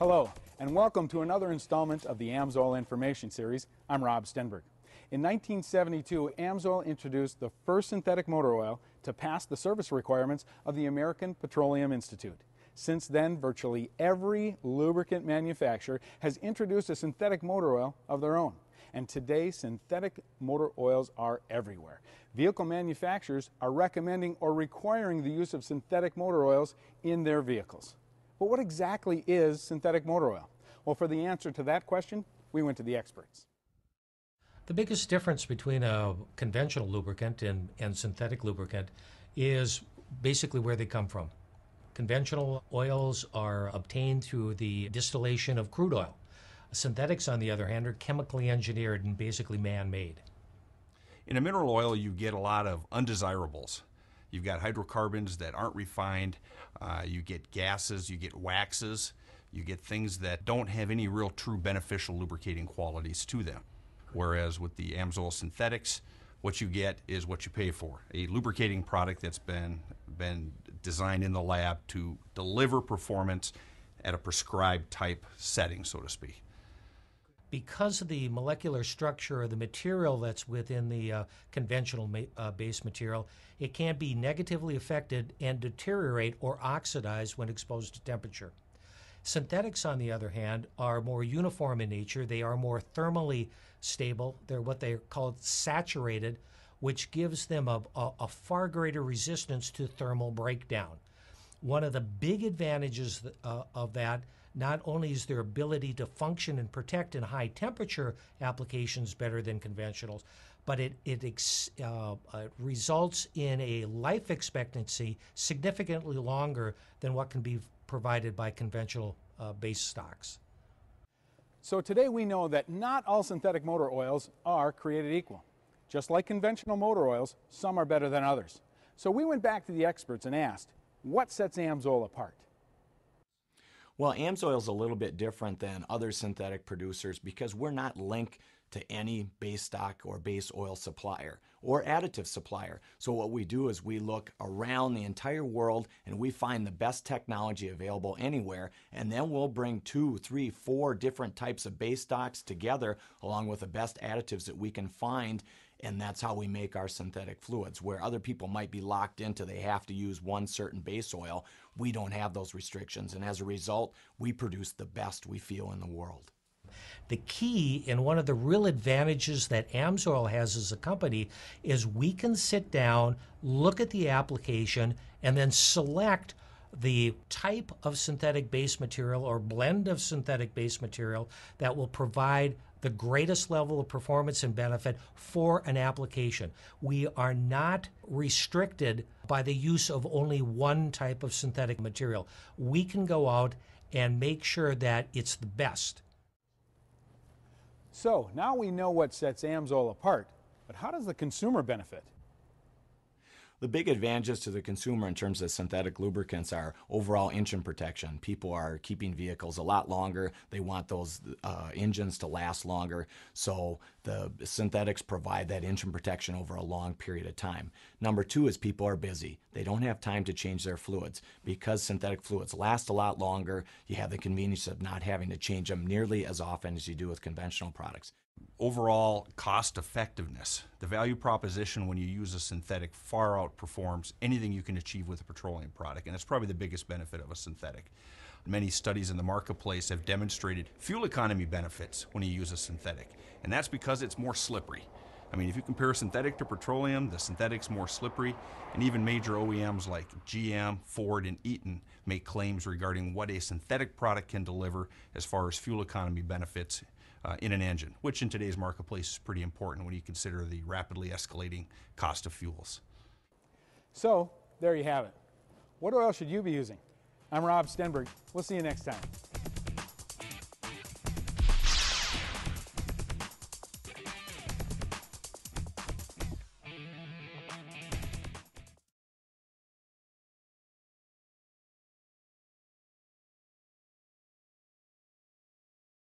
Hello, and welcome to another installment of the AMSOIL Information Series. I'm Rob Stenberg. In 1972, AMSOIL introduced the first synthetic motor oil to pass the service requirements of the American Petroleum Institute. Since then, virtually every lubricant manufacturer has introduced a synthetic motor oil of their own. And today, synthetic motor oils are everywhere. Vehicle manufacturers are recommending or requiring the use of synthetic motor oils in their vehicles. But what exactly is synthetic motor oil? Well, for the answer to that question, we went to the experts. The biggest difference between a conventional lubricant and synthetic lubricant is basically where they come from. Conventional oils are obtained through the distillation of crude oil. Synthetics, on the other hand, are chemically engineered and basically man-made. In a mineral oil, you get a lot of undesirables. You've got hydrocarbons that aren't refined, you get gases, you get waxes, you get things that don't have any real true beneficial lubricating qualities to them. Whereas with the AMSOIL synthetics, what you get is what you pay for, a lubricating product that's been designed in the lab to deliver performance at a prescribed type setting, so to speak. Because of the molecular structure of the material that's within the conventional base material, it can be negatively affected and deteriorate or oxidize when exposed to temperature. Synthetics, on the other hand, are more uniform in nature. They are more thermally stable. They're what they call saturated, which gives them a far greater resistance to thermal breakdown. One of the big advantages of that, not only is their ability to function and protect in high temperature applications better than conventionals, but it results in a life expectancy significantly longer than what can be provided by conventional base stocks. So today we know that not all synthetic motor oils are created equal. Just like conventional motor oils, some are better than others. So we went back to the experts and asked, what sets AMSOIL apart? Well, AMSOIL is a little bit different than other synthetic producers because we're not linked to any base stock or base oil supplier or additive supplier. So what we do is we look around the entire world and we find the best technology available anywhere, and then we'll bring 2, 3, 4 different types of base stocks together along with the best additives that we can find. And that's how we make our synthetic fluids. Where other people might be locked into they have to use one certain base oil, we don't have those restrictions. And as a result, we produce the best we feel in the world. The key and one of the real advantages that AMSOIL has as a company is we can sit down, look at the application, and then select the type of synthetic base material or blend of synthetic base material that will provide the greatest level of performance and benefit for an application. We are not restricted by the use of only one type of synthetic material. We can go out and make sure that it's the best. So now we know what sets AMSOIL apart, but how does the consumer benefit? The big advantages to the consumer in terms of synthetic lubricants are overall engine protection. People are keeping vehicles a lot longer. They want those engines to last longer. So the synthetics provide that engine protection over a long period of time. Number 2 is people are busy. They don't have time to change their fluids. Because synthetic fluids last a lot longer, you have the convenience of not having to change them nearly as often as you do with conventional products. Overall cost effectiveness, the value proposition when you use a synthetic far outperforms anything you can achieve with a petroleum product, and it's probably the biggest benefit of a synthetic. Many studies in the marketplace have demonstrated fuel economy benefits when you use a synthetic, and that's because it's more slippery. I mean, if you compare synthetic to petroleum, the synthetic's more slippery, and even major OEMs like GM, Ford, and Eaton make claims regarding what a synthetic product can deliver as far as fuel economy benefits in an engine, which in today's marketplace is pretty important when you consider the rapidly escalating cost of fuels. So there you have it. What oil should you be using? I'm Rob Stenberg. We'll see you next time.